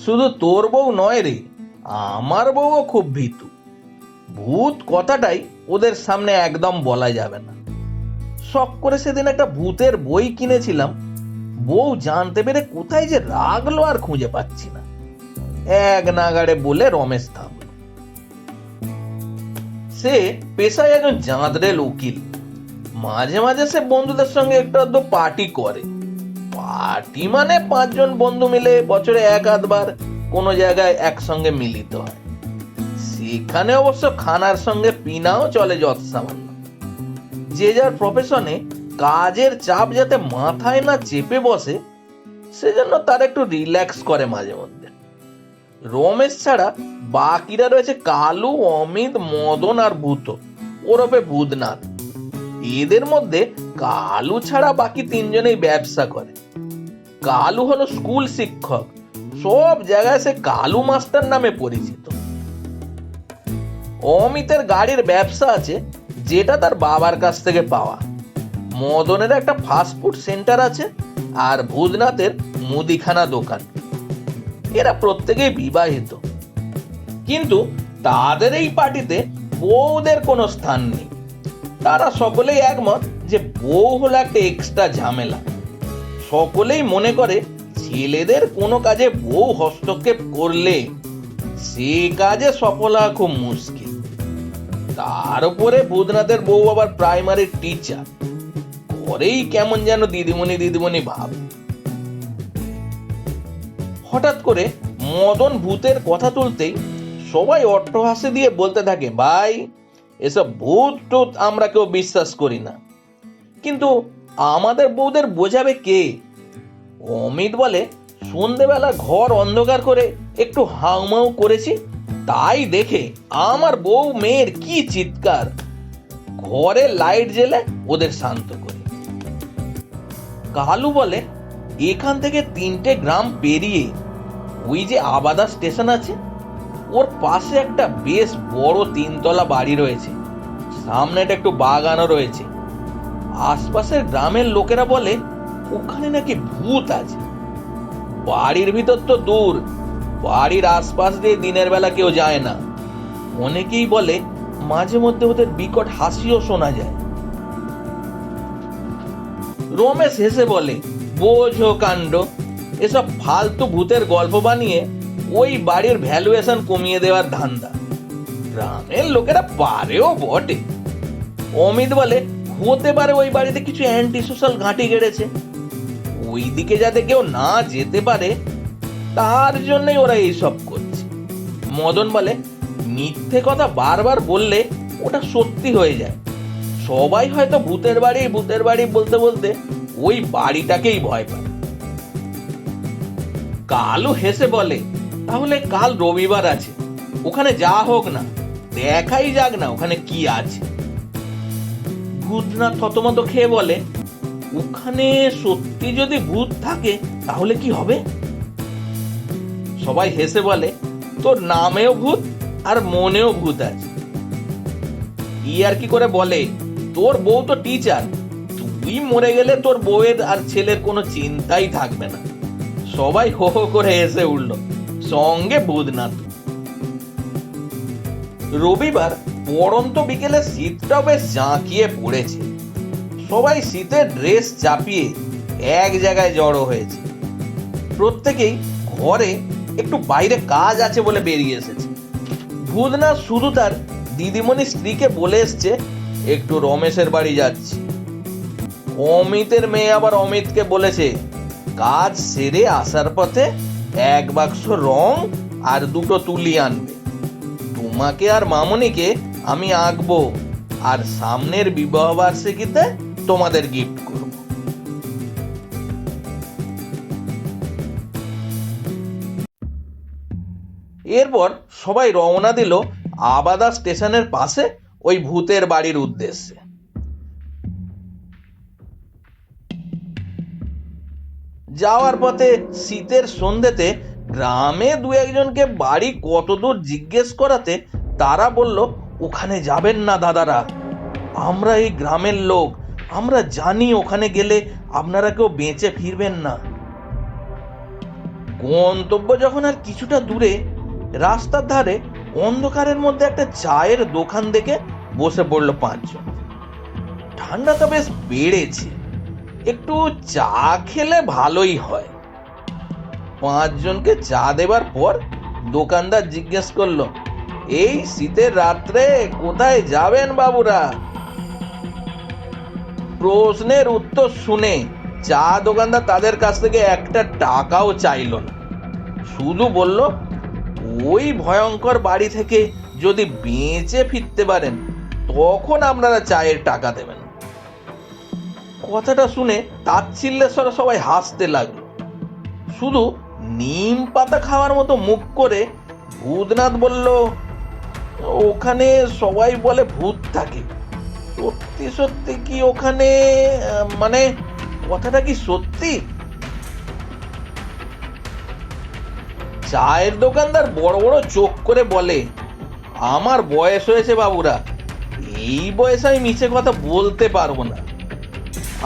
শুধু তোর বউ নয় রে, আমার বউও খুব ভীতু। ভূত কথাটাই ওদের সামনে একদম বলা যাবে না। শখ করে সেদিন একটা ভূতের বই কিনেছিলাম, বউ জানতে পেরে কোথায় যে রাখলো আর খুঁজে পাচ্ছি না। এক নাগাড়ে বলে রমেশ থামল। সে পেশায় একজন জাঁদরেল উকিল। মাঝে মাঝে সে বন্ধুদের সঙ্গে একটু আধটু পার্টি করে। পার্টি মানে 5 জন বন্ধু মিলে বছরে এক আধবার কোনো জায়গায় একসঙ্গে মিলিত হয়। সেখানে অবশ্য খানার সঙ্গে পিনাও চলে যত সামান্য। যে যার প্রফেশনে কাজের চাপ যাতে মাথায় না চেপে বসে, সেজন্য তার একটু রিল্যাক্স করে মাঝে মধ্যে। রমেশ ছাড়া বাকিরা রয়েছে কালু, অমিত, মদন আর ভূত ওরফে ভূতনাথ। এদের মধ্যে কালু ছাড়া বাকি 3 জনেই ব্যবসা করে। কালু হলো স্কুল শিক্ষক, সব জায়গায় সে কালু মাস্টার নামে পরিচিত। অমিতের গাড়ির ব্যবসা আছে, যেটা তার বাবার কাছ থেকে পাওয়া। মদনের একটা ফাস্টফুড সেন্টার আছে, আর ভূতনাথের মুদিখানা দোকান। এরা প্রত্যেকেই বিবাহিত, কিন্তু তাদের এই পার্টিতে বউদের কোনো স্থান নেই। তারা সকলেই একমত যে বউ হলো একটা এক্সট্রা ঝামেলা। সকলেই মনে করে ছেলেদের কোনো কাজে বউ হস্তক্ষেপ করলে সে কাজে সফল হওয়া খুব মুশকিল। তার উপরে ভূতনাথের বউ আবার প্রাইমারি টিচার, ঘরেই কেমন যেন দিদিমণি দিদিমণি ভাব। হঠাৎ করে মদন ভূতের কথা তুলতেই সবাই অট্টহাসি দিয়ে বলতে থাকে, ভাই এসব ভূত টুত আমরা কেউ বিশ্বাস করি না। কিন্তু আমাদের বউদের বোঝাবে কে? অমিত বলে, সন্ধেবেলা ঘর অন্ধকার করে একটু হাউমাউ করেছি, তাই দেখে আমার বউ মেয়ের কি চিৎকার, ঘরে লাইট জ্বেলে ওদের শান্ত করি। কালু বলে, এখান থেকে 3টে গ্রাম পেরিয়ে ওই যে আবাদা স্টেশন আছে, ওর পাশে একটা বেশ বড় 3 তলা বাড়ি রয়েছে। সামনেটা একটু বাগানও রয়েছে। আশপাশের গ্রামের লোকেরা বলে ওখানে নাকি ভূত আছে। বাড়ির ভিতর তো দূর, বাড়ির আশপাশ দিয়ে দিনের বেলা কেউ যায় না। অনেকেই বলে মাঝে মধ্যে ওদের বিকট হাসিও শোনা যায়। রমেশ হেসে বলে, বোঝো কাণ্ড, এসব ফালতু ভূতের গল্প বানিয়ে ওই বাড়ির ভ্যালুয়েশন কমিয়ে দেওয়ার ধান্দা। গ্রামের লোকেরা পারেও বটে। অমিত বলে, হতে পারে ওই বাড়িতে কিছু অ্যান্টি সোশ্যাল ঘাঁটি গেড়েছে, ওই দিকে যাতে কেউ না যেতে পারে তার জন্যই ওরা এইসব করছে। মদন বলে, মিথ্যে কথা বারবার বললে ওটা সত্যি হয়ে যায়। সবাই হয়তো ভূতের বাড়ি বলতে বলতে ওই বাড়িটাকেই ভয় পায়। কালু হেসে বলে, তাহলে কাল রবিবার আছে, ওখানে যা হোক না, দেখাই যাক না ওখানে কি আছে। ভূতনাথ থতমত খেয়ে বলে, ওখানে সত্যি যদি ভূত থাকে তাহলে কি হবে? সবাই হেসে বলে, তোর নামেও ভূত আর মনেও ভূত আছে। ই আর কি করে বলে, তোর বউ তো টিচার, তুই মরে গেলে তোর বউয়ের আর ছেলের কোনো চিন্তাই থাকবে না। সবাই হো হো করে হেসে উঠল, সঙ্গে ভূতনাথ। রবিবার পড়ন্ত বিকেলে শীতটাও বেশ জাঁকিয়ে পড়েছে। সবাই শীতের ড্রেস চাপিয়ে এক জায়গায় জড়ো হয়েছে। প্রত্যেকেই ঘরে একটু বাইরে কাজ আছে বলে বেরিয়ে এসেছে। ভূতনাথ শুধু তার দিদিমণি স্ত্রীকে বলে এসছে, একটু রমেশের বাড়ি যাচ্ছি। অমিতের মেয়ে আবার অমিতকে বলেছে, কাজ সেরে আসার পথে 1 বাক্স রং আর 2টো তুলি আনবে। তোমাকে আর মামনিকে আমি আঁকবো, আর সামনের বিবাহ বার্ষিকীতে তোমাদের গিফট করব। এরপর সবাই রওনা দিল আবাদা স্টেশনের পাশে ওই ভূতের বাড়ির উদ্দেশ্যে। যাওয়ার পথে শীতের সন্ধ্যেতে গ্রামে 2-1জনকে বাড়ি কত দূর জিজ্ঞেস করাতে তারা বলল, ওখানে যাবেন না দাদারা, আমরা এই গ্রামের লোক, আমরা জানি ওখানে গেলে আপনারা কেউ বেঁচে ফিরবেন না। গন্তব্য যখন আর কিছুটা দূরে, রাস্তার ধারে অন্ধকারের মধ্যে একটা চায়ের দোকান দেখে বসে পড়লো পাঁচজন। ঠান্ডাটা বেশ বেড়েছে, একটু চা খেলে ভালোই হয়। পাঁচজনকে চা দেবার পর দোকানদার জিজ্ঞেস করলো, এই শীতের রাত্রে কোথায় যাবেন বাবুরা? প্রশ্নের উত্তর শুনে চা দোকানদার তাদের কাছ থেকে একটা টাকাও চাইল না, শুধু বলল, ওই ভয়ঙ্কর বাড়ি থেকে যদি বেঁচে ফিরতে পারেন তখন আপনারা চায়ের টাকা দেবেন। কথাটা শুনে তাচ্ছিল্যের স্বরে সবাই হাসতে লাগলো। শুধু নিম পাতা খাওয়ার মতো মুখ করে ভূতনাথ বলল, ওখানে সবাই বলে ভূত থাকে, সত্যি সত্যি কি ওখানে, মানে কথাটা কি সত্যি? চায়ের দোকানদার বড় বড় চোখ করে বলে, আমার বয়স হয়েছে বাবুরা, এই বয়সে আমি মিছে কথা বলতে পারবো না।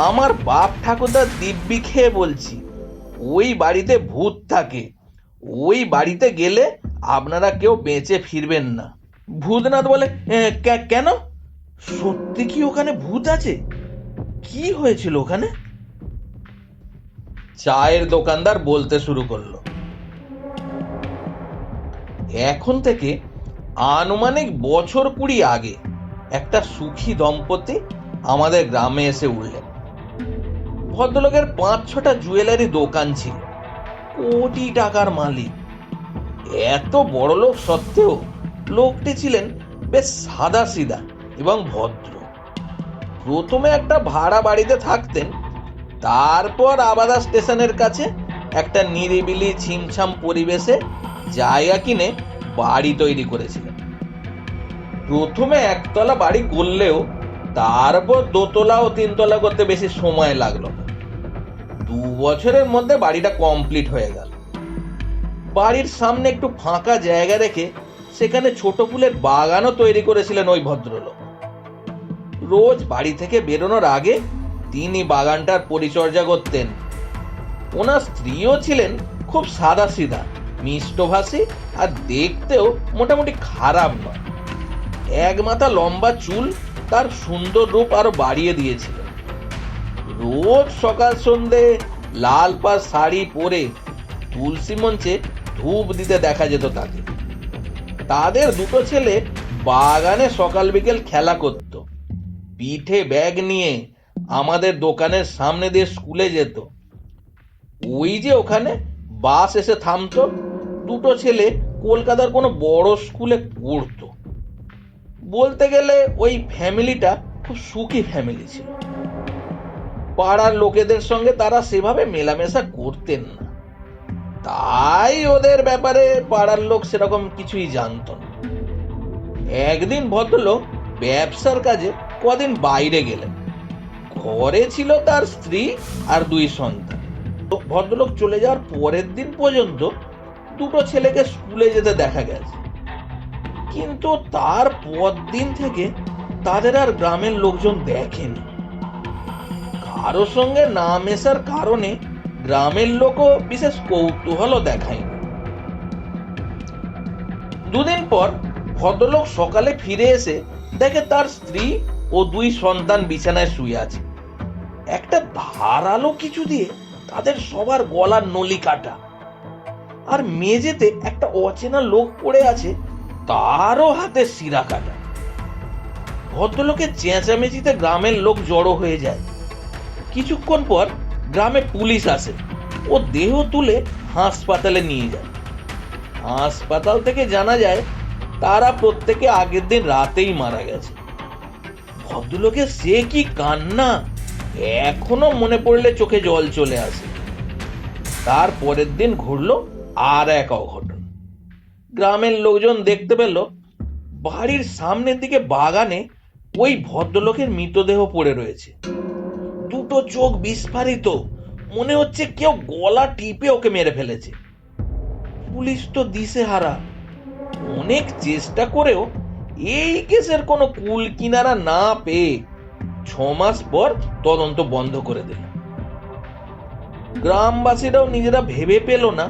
আমার বাপ ঠাকুরদার দিব্যি খেয়ে বলছি, ওই বাড়িতে ভূত থাকে, ওই বাড়িতে গেলে আপনারা কেউ বেঁচে ফিরবেন না। ভূতনাথ বলে, কেন, সত্যি কি ওখানে ভূত আছে? কি হয়েছিল ওখানে? চায়ের দোকানদার বলতে শুরু করলো, এখন থেকে আনুমানিক বছর 20 আগে একটা সুখী দম্পতি আমাদের গ্রামে এসে উঠলেন। ভদ্রলোকের 5-6টা জুয়েলারি দোকান ছিল, কোটি টাকার মালিক। এত বড় লোক সত্ত্বেও লোকটি ছিলেন বেশ সাদাসিধা এবং ভদ্র। প্রথমে একটা ভাড়া বাড়িতে থাকতেন, তারপর আবাদা স্টেশনের কাছে একটা নিরিবিলি ছিমছাম পরিবেশে জায়গা কিনে বাড়ি তৈরি করেছিলেন। প্রথমে একতলা বাড়ি করলেও তারপর দোতলা ও 3তলা করতে বেশি সময় লাগলো না। 2 বছরের মধ্যে বাড়িটা কমপ্লিট হয়ে গেল। বাড়ির সামনে একটু ফাঁকা জায়গা রেখে সেখানে ছোট ফুলের বাগানও তৈরি করেছিলেন ওই ভদ্রলোক। রোজ বাড়ি থেকে বেরোনোর আগে তিনি বাগানটার পরিচর্যা করতেন। ওনার স্ত্রীও ছিলেন খুব সাদাসিধা, মিষ্টভাষী আর দেখতেও মোটামুটি খারাপ নয়। 1 মাথা লম্বা চুল তার সুন্দর রূপ আরো বাড়িয়ে দিয়েছিল। রোজ সকাল সন্ধে লাল পাড় শাড়ি পরে তুলসী মঞ্চে ধূপ দিতে দেখা যেত তাকে। তাদের 2টো ছেলে বাগানে সকাল বিকেল খেলা করত, পিঠে ব্যাগ নিয়ে আমাদের দোকানের সামনে দিয়ে স্কুলে যেত। ওই যে ওখানে বাস এসে থামতো, 2টো ছেলে কলকাতার কোনো বড় স্কুলে পড়তো। বলতে গেলে ওই ফ্যামিলিটা খুব সুখী ফ্যামিলি ছিল। পাড়ার লোকেদের সঙ্গে তারা সেভাবে মেলামেশা করতেন না, তাই ওদের ব্যাপারে পাড়ার লোক সেরকম কিছুই জানত না। একদিন ভদ্রলোক ব্যবসার কাজে কদিন বাইরে গেলেন। ঘরে ছিল তার স্ত্রী আর 2 সন্তান। ভদ্রলোক চলে যাওয়ার পরের দিন পর্যন্ত 2টো ছেলেকে স্কুলে যেতে দেখা গেছে, কিন্তু তার পর দিন থেকে তাদের আর গ্রামের লোকজন দেখেনি। কারো সঙ্গে না মেশার কারণে গ্রামের লোকও বিশেষ কৌতূহলও দেখায়নি। 2 দিন পর ভদ্রলোক সকালে ফিরে এসে দেখে তার স্ত্রী ও 2 সন্তান বিছানায় শুয়ে আছে। একটা ধারালো কিছু দিয়ে তাদের সবার গলার নলি কাটা, আর মেঝেতে একটা অচেনা লোক পড়ে আছে, তারও হাতে শিরা কাটা। ভদ্রলোকের চেঁচামেচিতে গ্রামের লোক জড়ো হয়ে যায়। কিছুক্ষণ পর গ্রামে পুলিশ আসে ও দেহ তুলে হাসপাতালে নিয়ে যায়। হাসপাতাল থেকে জানা যায় তারা প্রত্যেকে আগের দিন রাতেই মারা গেছে। ভদ্রলোকের সে কি কান্না, এখনো মনে পড়লে চোখে জল চলে আসে। তার পরের দিন ঘটল আর এক অঘটন। গ্রামের লোকজন দেখতে পেল বাড়ির সামনের দিকে বাগানে ওই ভদ্রলোকের মৃতদেহ পড়ে রয়েছে। 2টো চোখ বিস্ফারিত, মনে হচ্ছে কেউ গলা টিপে ওকে মেরে ফেলেছে। পুলিশ তো দিশেহারা, অনেক চেষ্টা করেও এই কেসের কোনো কুল কিনারা না পেয়ে 6 মাস পর তদন্ত বন্ধ করে দিল। গ্রামবাসীরাও নিজেরা ভেবে পেল না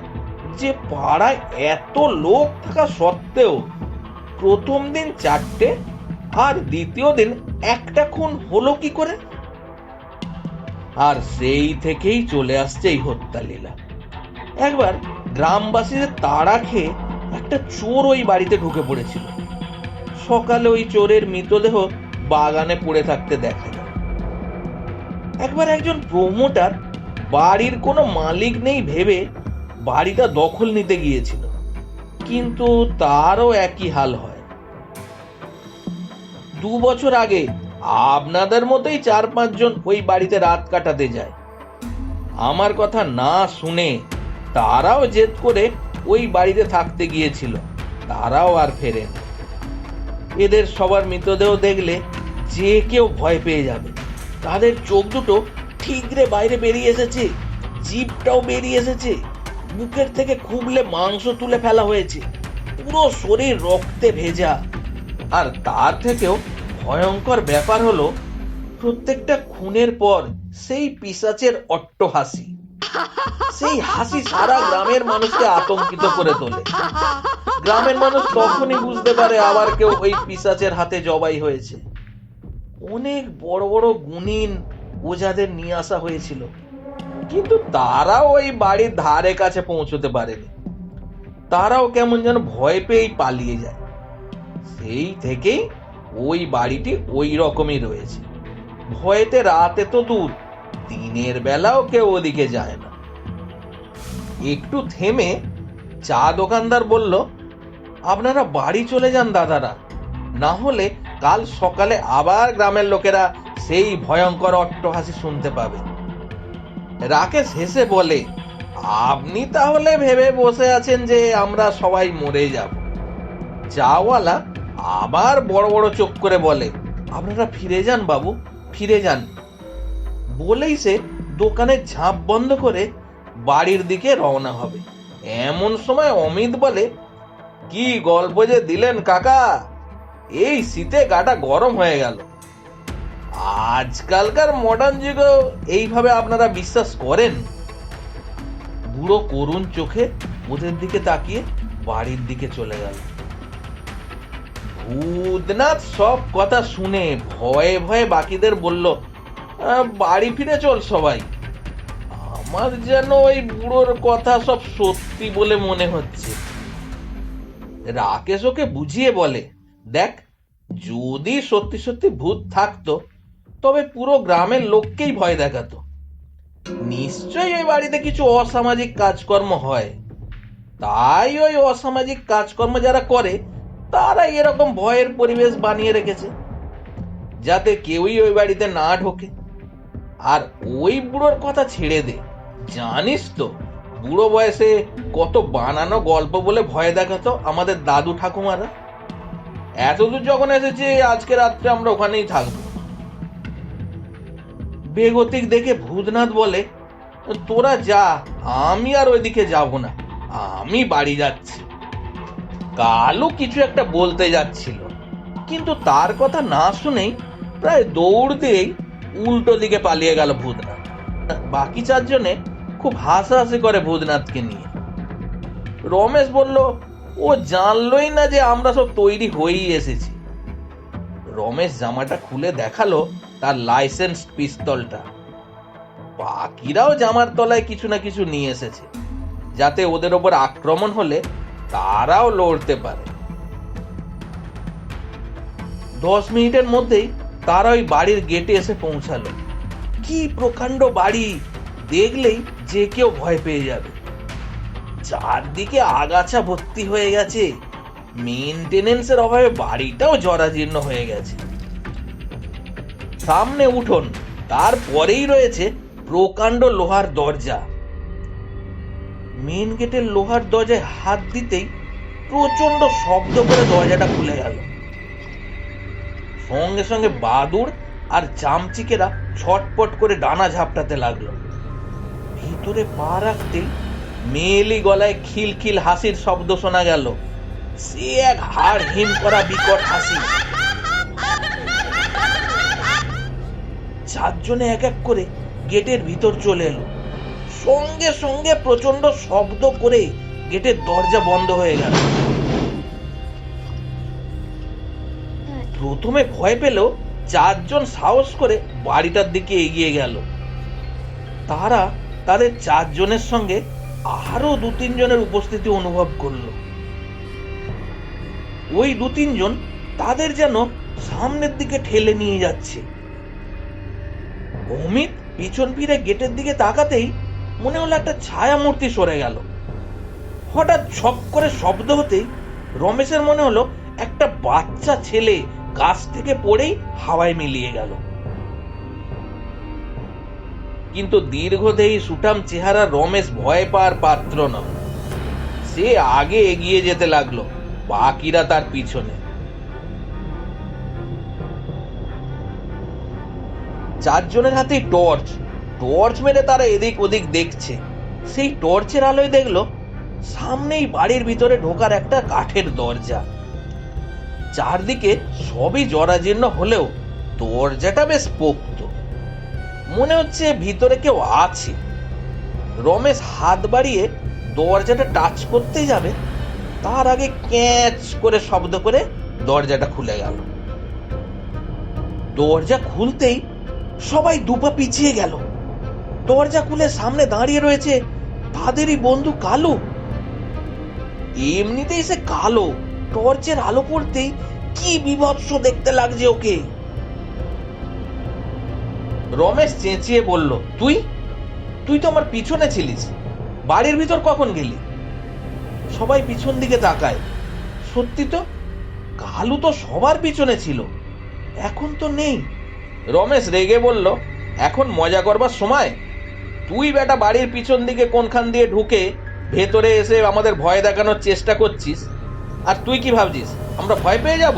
যে পাড়ায় এত লোক থাকা সত্ত্বেও প্রথম দিন 4টে আর দ্বিতীয় দিন একটা খুন হলো কি করে? আর সেই থেকেই চলে আসছে এই হত্যা লীলা। একবার গ্রামবাসীদের তাড়া খেয়ে একটা চোর ওই বাড়িতে ঢুকে পড়েছিল। সকালে ওই চোরের মৃতদেহ বাগানে পড়ে থাকতে দেখা যায়। একবার একজন প্রমোটার বাড়ির কোনো মালিক নেই ভেবে বাড়িটা দখল নিতে গিয়েছিল, কিন্তু তারও একই হাল হয়। 2 বছর আগে আপনাদের মতোই 4-5 জন ওই বাড়িতে রাত কাটাতে যায়। আমার কথা না শুনে তারাও জেদ করে ওই বাড়িতে থাকতে গিয়েছিল, তারাও আর ফেরেন। এদের সবার মৃতদেহ দেখলে যে কেউ ভয় পেয়ে যাবে। তাদের চোখ দুটো ঠিকরে বাইরে বেরিয়ে এসেছে, জিভটাও বেরিয়ে এসেছে, বুকের থেকে খুবলে মাংস তুলে ফেলা হয়েছে, পুরো শরীর রক্তে ভেজা। আর তার থেকেও ভয়ঙ্কর ব্যাপার হলো, প্রত্যেকটা খুনের পর সেই পিশাচের অট্টহাসি। সেই হাসি সারা গ্রামের মানুষকে আতঙ্কিত করে তোলে। গ্রামের মানুষ তখনই বুঝতে পারে আবার কেউ ওই পিশাচের হাতে জবাই হয়েছে। অনেক বড় বড় গুণিন ওঝাদের নিয়ে আসা হয়েছিল, কিন্তু তারাও ওই বাড়ির ধারে কাছে পৌঁছতে পারেনি। তারাও কেমন যেন ভয় পেয়েই পালিয়ে যায়। সেই থেকেই ওই বাড়িটি ওই রকমই রয়েছে। ভয়েতে রাতে তো দূর, দিনের বেলাও কেউ ওদিকে যায় না। একটু থেমে চা দোকানদার বলল, আপনারা বাড়ি চলে যান দাদারা, না হলে কাল সকালে আবার গ্রামের লোকেরা সেই ভয়ঙ্কর অট্টহাসি শুনতে পাবে। রাকেশ হেসে বলে, আপনি তাহলে ভেবে বসে আছেন যে আমরা সবাই মরে যাব। চাওয়ালা আবার বড় বড় চোখ করে বলে, আপনারা ফিরে যান বাবু, ফিরে যান। বলেই সে দোকানের ঝাঁপ বন্ধ করে বাড়ির দিকে রওনা হবে। এমন সময় অমিত বলে, কি গল্প যে দিলেন কাকা, এই শীতে গাটা গরম হয়ে গেল। আজকালকার মডার্ন যুগে এইভাবে আপনারা বিশ্বাস করেন? বুড়ো করুণ চোখে ওদের দিকে তাকিয়ে বাড়ির দিকে চলে গেল। ভূতনাথ সব কথা শুনে ভয়ে ভয়ে বাকিদের বলল, বাড়ি ফিরে চল সবাই। আমার যেন ওই বুড়োর কথা সব সত্যি বলে মনে হচ্ছে। রাকেশ ওকে বুঝিয়ে বলে, দেখ, যদি সত্যি সত্যি ভূত থাকতো তবে পুরো গ্রামের লোককেই ভয় দেখাতো। নিশ্চয়ই ওই বাড়িতে কিছু অসামাজিক কাজকর্ম হয়, তাই ওই অসামাজিক কাজকর্ম যারা করে তারা এরকম ভয়ের পরিবেশ বানিয়ে রেখেছে, যাতে কেউই ওই বাড়িতে না ঢোকে। আর ওই বুড়োর কথা ছেড়ে দে, জানিস তো বুড়ো বয়সে কত বানানো গল্প বলে ভয় দেখাতো আমাদের দাদু ঠাকুমারা। এতদূর যখন এসেছে, আজকে রাত্রে আমরা ওখানেই থাকবো। বেগতিক দেখে ভূতনাথ বলে, তোরা যা, আমি আর ওইদিকে যাব না, আমি বাড়ি যাচ্ছি। কালও কিছু একটা বলতে যাচ্ছিল, কিন্তু তার কথা না শুনেই প্রায় দৌড় দিয়েই উল্টো দিকে পালিয়ে গেল ভূতনাথ। বাকি 4 জনে খুব হাসাহাসি করে ভূতনাথকে নিয়ে। রমেশ বলল, ও জানলই না যে আমরা সব তৈরি হয়েই এসেছি। রমেশ জামাটা খুলে দেখালো তার লাইসেন্স পিস্তলটা। বাকিরাও জামার তলায় কিছু না কিছু নিয়ে এসেছে, যাতে ওদের ওপর আক্রমণ হলে তারাও লড়তে পারে। 10 মিনিটের মধ্যেই তারা ওই বাড়ির গেটে এসে পৌঁছালো। কি প্রকাণ্ড বাড়ি, দেখলেই যে কেউ ভয় পেয়ে যাবে। চারদিকে আগাছা ভর্তি হয়ে গেছে, মেইনটেনেন্সের অভাবে বাড়িটাও জরাজীর্ণ হয়ে গেছে। সামনে উঠোন, তারপরেই রয়েছে প্রকাণ্ড লোহার দরজা। মেইন গেটের লোহার দরজায় হাত দিতেই প্রচন্ড শব্দ করে দরজাটা খুলে গেল। সঙ্গে সঙ্গে বাদুড় আর চামচিকেরা ছটপট করে ডানা ঝাপটাতে লাগলো। ভিতরে পা রাখতেই মেয়েলি গলায় খিলখিল হাসির শব্দ শোনা গেল। সে এক হাড় হিম করা বিকট হাসি। 4 জনে এক এক করে গেটের ভিতর চলে এলো। সঙ্গে সঙ্গে প্রচন্ড শব্দ করে গেটের দরজা বন্ধ হয়ে গেল। প্রথমে ভয় পেলেও চারজন সাহস করে বাড়িটার দিকে এগিয়ে গেল। তারা তাদের চারজনের সঙ্গে আরো 2-3 জনের উপস্থিতি অনুভব করলো। ওই 2-3 জন তাদের যেন সামনের দিকে ঠেলে নিয়ে যাচ্ছে। অমিত পিছন ফিরে গেটের দিকে তাকাতেই মনে হলো একটা ছায়া মূর্তি সরে গেল। হঠাৎ ছপ করে শব্দ হতেই রমেশের মনে হলো একটা বাচ্চা ছেলে গাছ থেকে পড়েই হাওয়ায় মিলিয়ে গেল। কিন্তু দীর্ঘদেহী সুঠাম চেহারা রমেশ ভয় পাওয়ার পাত্র নয়। সে আগে এগিয়ে যেতে লাগলো, বাকিরা তার পিছনে। চারজনের হাতে টর্চ মেরে তারা এদিক ওদিক দেখছে। সেই টর্চের আলোয় দেখলো সামনেই বাড়ির ভিতরে ঢোকার একটা কাঠের দরজা। চারদিকে সবই জরাজীর্ণ হলেও দরজাটা বেশ পোক্ত। মনে হচ্ছে ভিতরে কেউ আছে। রমেশ হাত বাড়িয়ে দরজাটা টাচ করতেই যাবে, তার আগে ক্যাচ করে শব্দ করে দরজাটা খুলে গেল। দরজা খুলতেই সবাই দুপা পিছিয়ে গেল। দরজা খুলে সামনে দাঁড়িয়ে রয়েছে তাদেরই বন্ধু কালু। এমনিতেই সে কালো, টর্চের আলো পড়তেই কি বিভৎস দেখতে লাগছে ওকে। রমেশ চেঁচিয়ে বলল, তুই তো আমার পিছনে ছিলিস, বাড়ির ভিতর কখন গেলি? সবাই পিছন দিকে তাকায়। সত্যি তো, কালু তো সবার পিছনে ছিল, এখন তো নেই। রমেশ রেগে বলল, এখন মজা করবার সময়? তুই বেটা বাড়ির পিছন দিকে কোনখান দিয়ে ঢুকে ভেতরে এসে আমাদের ভয় দেখানোর চেষ্টা করছিস, আর তুই কি ভাবছিস আমরা ভয় পেয়ে যাব?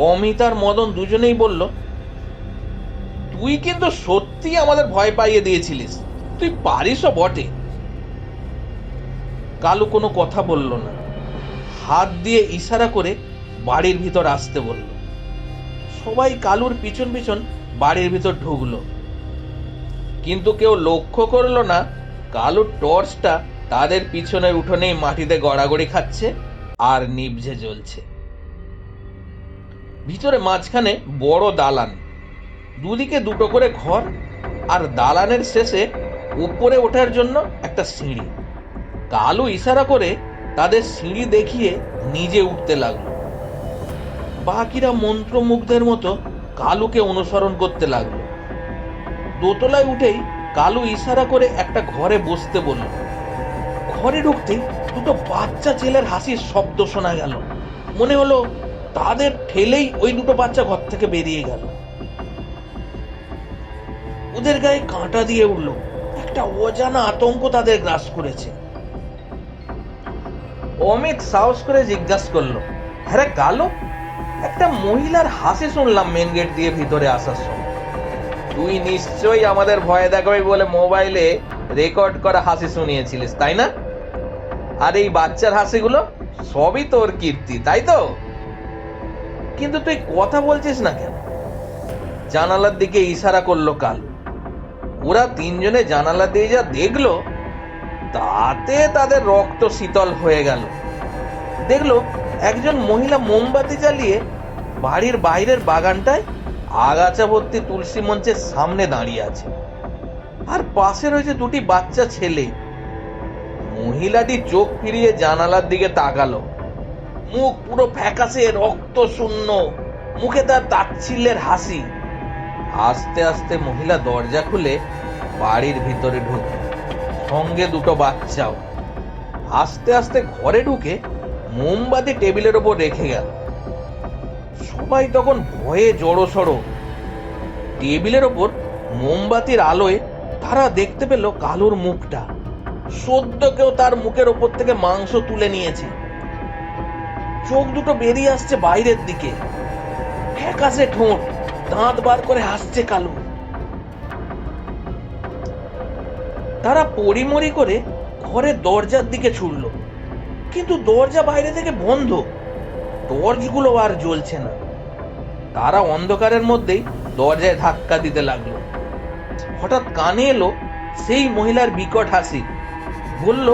অমিত আর মদন দুজনেই বলল, তুই কিন্তু সত্যি আমাদের ভয় পাইয়ে দিয়েছিলিস, তুই পারিসও বটে। কালু কোনো কথা বলল না, হাত দিয়ে ইশারা করে বাড়ির ভিতর আসতে বলল। সবাই কালুর পিছন পিছন বাড়ির ভিতর ঢুকলো, কিন্তু কেউ লক্ষ্য করলো না কালুর টর্চটা তাদের পিছনের উঠোনেই মাটিতে গড়াগড়ি খাচ্ছে আর নিভঝে জ্বলছে। ভিতরে মাঝখানে বড় দালান, দুদিকে দুটো করে ঘর, আর দালানের শেষে উপরে ওঠার জন্য একটা সিঁড়ি। কালু ইশারা করে তাদের সিঁড়ি দেখিয়ে নিজে উঠতে লাগলো। বাকিরা মন্ত্রমুগ্ধের মতো কালুকে অনুসরণ করতে লাগলো। দোতলায় উঠেই কালু ইশারা করে একটা ঘরে বসতে বলল। ঘরে ঢুকতেই দুটো বাচ্চা ছেলের হাসির শব্দ শোনা গেল। মনে হলো তাদের ঠেলেই ওই দুটো বাচ্চা ঘর থেকে বেরিয়ে গেল। ওদের গায়ে কাঁটা দিয়ে উঠল, একটা অজানা আতঙ্ক তাদের গ্রাস করেছে। অমিত সাহস করে জিজ্ঞাসা করলো, হ্যাঁ কালু, একটা মহিলার হাসি শুনলাম মেন গেট দিয়ে ভিতরে আসার সময়। তুই নিশ্চয়ই আমাদের ভয় দেখাবি বলে মোবাইলে রেকর্ড করা হাসি শুনিয়েছিলিস, তাই না? আর এই বাচ্চার হাসিগুলো সবই তোর কীর্তি, তাই তো? কিন্তু তুই কথা বলছিস না কেন? জানালার দিকে ইশারা করলো কালু। ওরা তিনজনে জানালা দিয়ে যা দেখলো তাতে তাদের রক্ত শীতল হয়ে গেল। দেখলো একজন মহিলা মোমবাতি জ্বালিয়ে বাড়ির বাইরের বাগানটায় আগাছা ভর্তি তুলসী মঞ্চের সামনে দাঁড়িয়ে আছে, আর পাশে রয়েছে দুটি বাচ্চা ছেলে। মহিলাটি চোখ ফিরিয়ে জানালার দিকে তাকালো, মুখ পুরো ফ্যাকাশে রক্ত শূন্য, মুখে তার তাচ্ছিল্যের হাসি। আস্তে আস্তে মহিলা দরজা খুলে বাড়ির ভিতরে ঢুকল, সঙ্গে দুটো বাচ্চাও। আস্তে আস্তে ঘরে ঢুকে মোমবাতি টেবিলের ওপর রেখে গেল। সবাই তখন ভয়ে জড়োসড়ো। টেবিলের ওপর মোমবাতির আলোয় তারা দেখতে পেল কালুর মুখটা। সদ্য কেউ তার মুখের ওপর থেকে মাংস তুলে নিয়েছে। চোখ দুটো বেরিয়ে আসছে বাইরের দিকে, ফ্যাকাশে ঠোঁট, দাঁত বার করে হাসছে কালু। তারা পরিমরি করে ঘরের দরজার দিকে ছুটল, কিন্তু দরজা বাইরে থেকে বন্ধ, টর্চগুলো আর জ্বলছে না। তারা অন্ধকারের মধ্যেই দরজায় ধাক্কা দিতে লাগলো। হঠাৎ কানে এলো সেই মহিলার বিকট হাসি। বলল,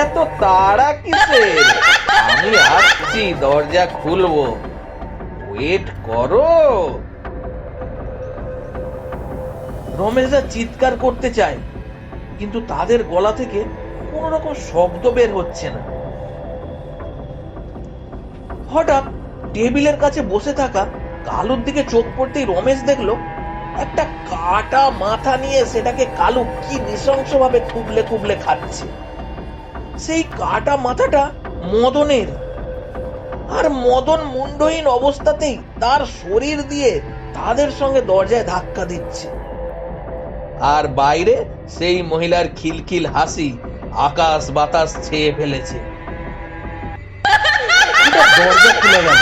এত তাড়া কিসের? আমি আসছি, দরজা খুলবো, ওয়েট করো। রমেশদা চিৎকার করতে চায়, কিন্তু তাদের গলা থেকে কোন রকম শব্দ বের হচ্ছে না। হঠাৎ টেবিলের কাছে বসে থাকা কালুর দিকে চোখ পড়তেই রমেশ দেখলো একটা কাটা মাথা নিয়ে সেটাকে কালু কি নৃশংসভাবে কুবলে কুবলে খাচ্ছে। সেই কাটা মাথাটা মদনের, আর মদন মুন্ডহীন অবস্থাতেই তার শরীর দিয়ে তাদের সঙ্গে দরজায় ধাক্কা দিচ্ছে। আর বাইরে সেই মহিলার খিলখিল হাসি আকাশ বাতাস ছেয়ে ফেলেছে। দরজা খুলে গেল।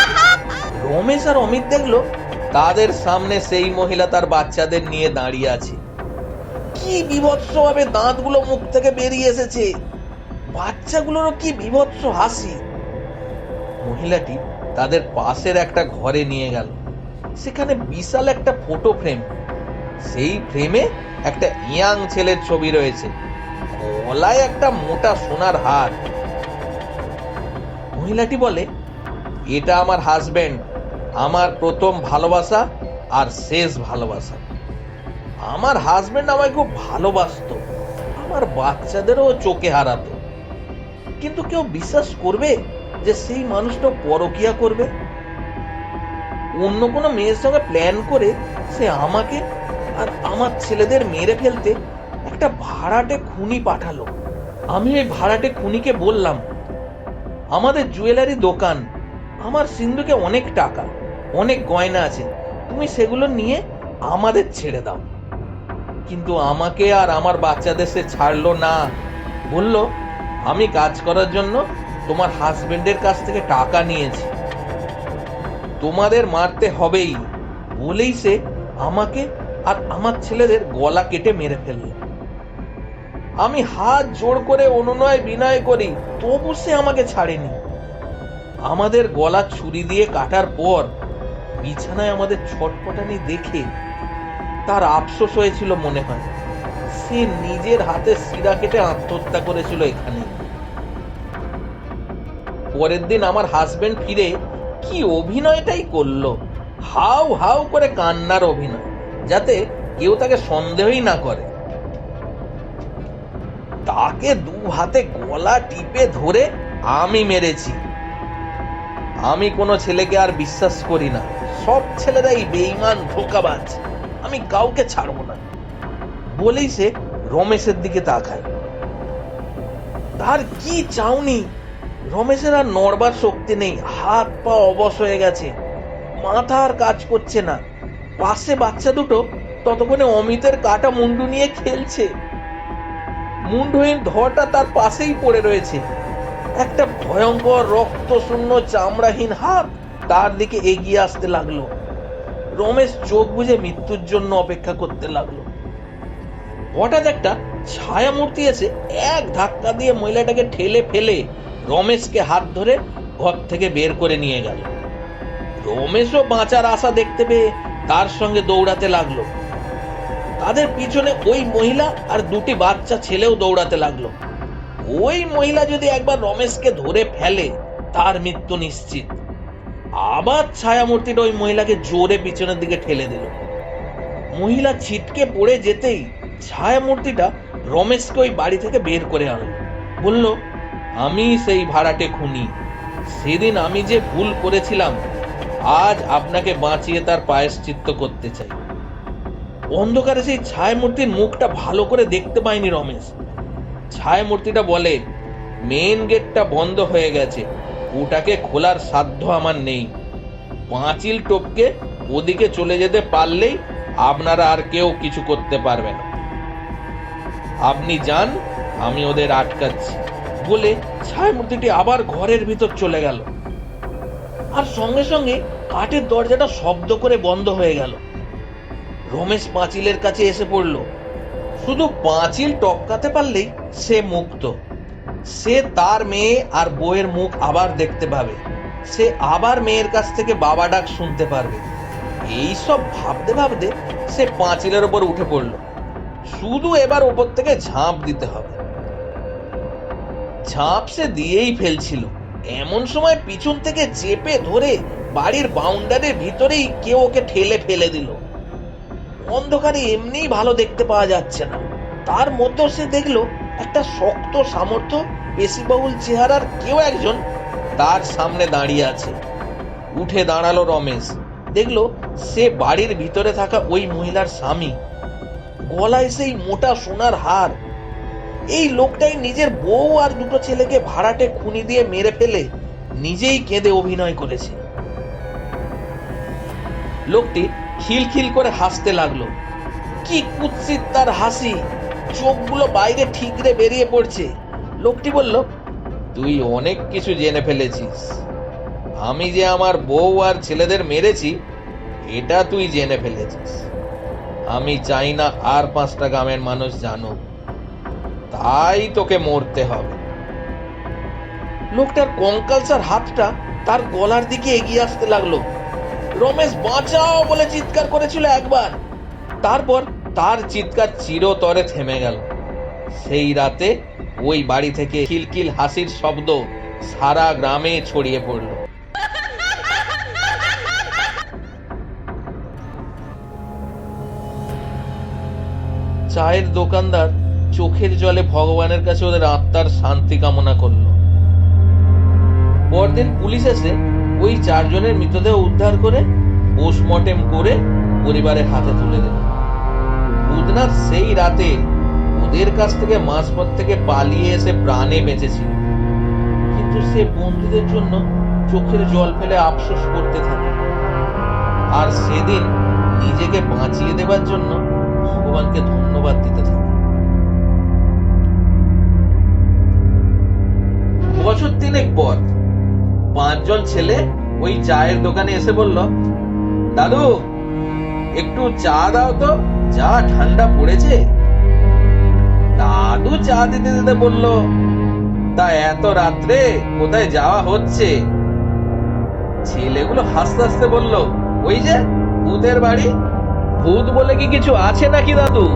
রমেশ আর অমিত দেখলো তাদের সামনে সেই মহিলা তার বাচ্চাদের নিয়ে দাঁড়িয়ে আছে। কি বিভৎসভাবে দাঁতগুলো মুখ থেকে বেরিয়ে এসেছে, বাচ্চাগুলোরও কি বিভৎস হাসি। মহিলাটি তাদের পাশের একটা ঘরে নিয়ে গেল। সেখানে বিশাল একটা ফটো ফ্রেম, সেই ফ্রেমে একটা ইয়াং ছেলের ছবি রয়েছে, গলায় একটা মোটা সোনার হার। মহিলাটি বলে, এটা আমার হাজবেন্ড, আমার প্রথম ভালোবাসা আর শেষ ভালোবাসা। আমার হাজবেন্ড আমায় খুব ভালোবাসতো, আমার বাচ্চাদেরও চোখে হারাতো, কিন্তু কেউ বিশ্বাস করবে যে সেই মানুষটা পরকীয়া করবে? অন্য কোনো মেয়ের সঙ্গে প্ল্যান করে সে আমাকে আর আমার ছেলেদের মেরে ফেলতে একটা ভাড়াটে খুনি পাঠালো। আমি ওই ভাড়াটে খুনিকে বললাম, আমাদের জুয়েলারি দোকান, আমার সিন্ধুকে অনেক টাকা, অনেক গয়না আছে, তুমি সেগুলো নিয়ে আমাদের ছেড়ে দাও। কিন্তু আমাকে আর আমার বাচ্চাদের সে ছাড়লো না। বলল, আমি কাজ করার জন্য তোমার হাজবেন্ডের কাছ থেকে টাকা নিয়েছি, তোমাদের মারতে হবেই, বলেই সে আমাকে আর আমার ছেলেদের গলা কেটে মেরে ফেলল। আমি হাত জোড় করে অনুনয় বিনয় করি, তবু সে আমাকে ছাড়েনি। আমাদের গলা ছুরি দিয়ে কাটার পর বিছানায় আমাদের ছটপটানি দেখে তার আফসোস হয়েছিল মনে হয়। সে নিজের হাতে শিরা কেটে আত্মহত্যা করেছিল এখানে। পরের দিন আমার হাজবেন্ড ফিরে কি অভিনয়টাই করলো, হাউ হাউ করে কান্নার অভিনয়, যাতে কেউ তাকে সন্দেহই না করে। তাকে দু হাতে গলা টিপে ধরে আমি মেরেছি। আমি কোনো ছেলেকে আর বিশ্বাস করি না, সব ছেলেরাই বেঈমান, ধোঁকাবাজ, আমি কাউকে ছাড়বো না, বলেই সে রমেশের দিকে তাকায়। তার কি চাউনি, রমেশের আর নড়বার শক্তি নেই, হাত পা অবশ হয়ে গেছে, মাথা আর কাজ করছে না। পাশে বাচ্চা দুটো ততক্ষণে অমিতের কাটা মুন্ডু নিয়ে খেলছে। মুন্ডহীন ধরটা তার পাশেই পড়ে রয়েছে। একটা ভয়ঙ্কর রক্ত শূন্য চামড়াহীন হাত তার দিকে এগিয়ে আসতে লাগলো। রমেশ চোখ বুজে মৃত্যুর জন্য অপেক্ষা করতে লাগলো। হঠাৎ একটা ছায়া মূর্তি এসে এক ধাক্কা দিয়ে মহিলাটাকে ঠেলে ফেলে রমেশকে হাত ধরে ঘর থেকে বের করে নিয়ে গেল। রমেশও বাঁচার আশা দেখতে পেয়ে তার সঙ্গে দৌড়াতে লাগলো। তাদের পিছনে ওই মহিলা আর দুটি বাচ্চা ছেলেও দৌড়াতে লাগলো। ওই মহিলা যদি একবার রমেশকে ধরে ফেলে তার মৃত্যু নিশ্চিত। আবার ছায়ামূর্তিটা ওই মহিলাকে জোরে পিছনের দিকে ঠেলে দিল। মহিলা ছিটকে পড়ে যেতেই ছায়ামূর্তিটা রমেশকে ওই বাড়ি থেকে বের করে আনলো। বলল, আমি সেই ভাড়াটে খুনি, সেদিন আমি যে ভুল করেছিলাম আজ আপনাকে বাঁচিয়ে তার প্রায়শ্চিত্ত করতে চাই। অন্ধকারে সেই ছায়ামূর্তির মুখটা ভালো করে দেখতে পায়নি রমেশ। ছায়ামূর্তিটা বলে, মেন গেটটা বন্ধ হয়ে গেছে, ওটাকে খোলার সাধ্য আমার নেই। পাঁচিল টপকে ওদিকে চলে যেতে পারলেই আপনারা আর কেউ কিছু করতে পারবে না। আপনি যান, আমি ওদের আটকাচ্ছি, বলে ছায়ামূর্তিটি আবার ঘরের ভিতর চলে গেল। আর সঙ্গে সঙ্গে কাঠের দরজাটা শব্দ করে বন্ধ হয়ে গেল। রমেশ পাঁচিলের কাছে এসে পড়ল। শুধু পাঁচিল টপকাতে পারলেই সে মুক্ত। সে তার মেয়ে আর বউয়ের মুখ আবার দেখতে পাবে, সে আবার মেয়ের কাছ থেকে বাবা ডাক শুনতে পারবে। এই সব ভাবতে ভাবতে সে পাঁচিলের উপর উঠে পড়ল। শুধু এবার ওপর থেকে ঝাঁপ দিতে হবে। ঝাঁপ সে দিয়েই ফেলছিল, এমন সময় পিছন থেকে চেপে ধরে বাড়ির বাউন্ডারির ভিতরেই কেউ ওকে ঠেলে ফেলে দিল। অন্ধকারে এমনিই ভালো দেখতে পাওয়া যাচ্ছে না, তার মধ্যে সে দেখলো একটা শক্ত সামর্থ্য পেশিবহুল চেহারার কেউ একজন তার সামনে দাঁড়িয়ে আছে। উঠে দাঁড়ালো রমেশ, দেখলো সে বাড়ির ভিতরে থাকা ওই মহিলার স্বামী, গলায় সেই মোটা সোনার হার। এই লোকটাই নিজের বউ আর দুটো ছেলেকে ভাড়াটে খুনি দিয়ে মেরে ফেলে নিজেই কেঁদে অভিনয় করেছে। লোকটি খিলখিল করে হাসতে লাগলো। কি কুৎসিত তার হাসি, চোখগুলো বাইরে ঠিকরে বেরিয়ে পড়ছে। লোকটি বলল, তুই অনেক কিছু জেনে ফেলেছিস। আমি যে আমার বউ আর ছেলেদের মেরেছি এটা তুই জেনে ফেলেছিস। আমি চাই না আর 5টা গ্রামের মানুষ জানো, তাই তোকে মরতে হবে। লোকটার কঙ্কালসার হাতটা তার গলার দিকে এগিয়ে আসতে লাগলো। রমেশ বাঁচাও বলে চিৎকার করেছিল একবার, তারপর তার চিৎকার চিরতরে থেমে গেল। সেই রাতে ওই বাড়ি থেকে খিলখিল হাসির শব্দ সারা গ্রামে ছড়িয়ে পড়ল। চায়ের দোকানদার চোখের জলে ভগবানের কাছে ওদের আত্মার শান্তি কামনা করল। পরদিন পুলিশ এসে ওই 4 জনের মৃতদেহ উদ্ধার করে পোস্টমর্টেম করে পরিবারের হাতে তুলে দিল। বুধনাথ সেই রাতে ওদের কাছ থেকে মাঝপথ থেকে পালিয়ে এসে প্রাণে বেঁচেছিল, কিন্তু সে বন্ধুদের জন্য চোখের জল ফেলে আফসোস করতে থাকে, আর সেদিন নিজেকে বাঁচিয়ে দেবার জন্য ভগবানকে ধন্যবাদ দিতে থাকে। বছর 3 পর 5 জন ছেলে ওই চায়ের দোকানে এসে বলল, দাদু একটু চা দাও তো, যা ঠান্ডা পড়েছে। দাদু চা দিতে দিতে বলল, তা এত রাত্রে কোথায় যাওয়া হচ্ছে? ছেলেগুলো হাসতে হাসতে বলল, ওই যে ভূতের বাড়ি। ভূত বলে কি কিছু আছে নাকি দাদু?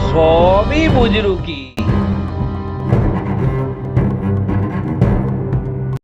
সবই বুজরুকি।